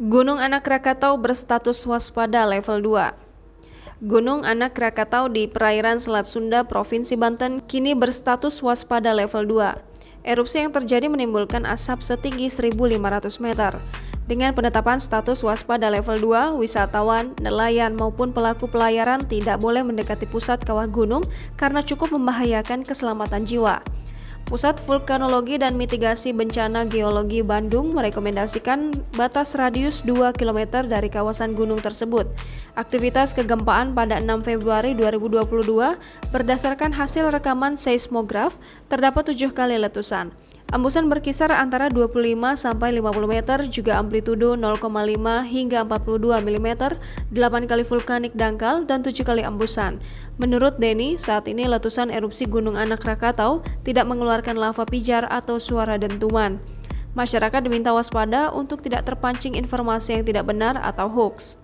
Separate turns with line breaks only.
Gunung Anak Rakatau berstatus waspada level 2. Gunung Anak Rakatau di perairan Selat Sunda, Provinsi Banten kini berstatus waspada level 2. Erupsi yang terjadi menimbulkan asap setinggi 1.500 meter. Dengan penetapan status waspada level 2, wisatawan, nelayan maupun pelaku pelayaran tidak boleh mendekati pusat kawah gunung karena cukup membahayakan keselamatan jiwa. Pusat Vulkanologi dan Mitigasi Bencana Geologi Bandung merekomendasikan batas radius 2 km dari kawasan gunung tersebut. Aktivitas kegempaan pada 6 Februari 2022 berdasarkan hasil rekaman seismograf terdapat 7 kali letusan. Embusan berkisar antara 25 sampai 50 meter, juga amplitudo 0,5 hingga 42 mm, 8 kali vulkanik dangkal, dan 7 kali embusan. Menurut Denny, saat ini letusan erupsi Gunung Anak Rakatau tidak mengeluarkan lava pijar atau suara dentuman. Masyarakat diminta waspada untuk tidak terpancing informasi yang tidak benar atau hoax.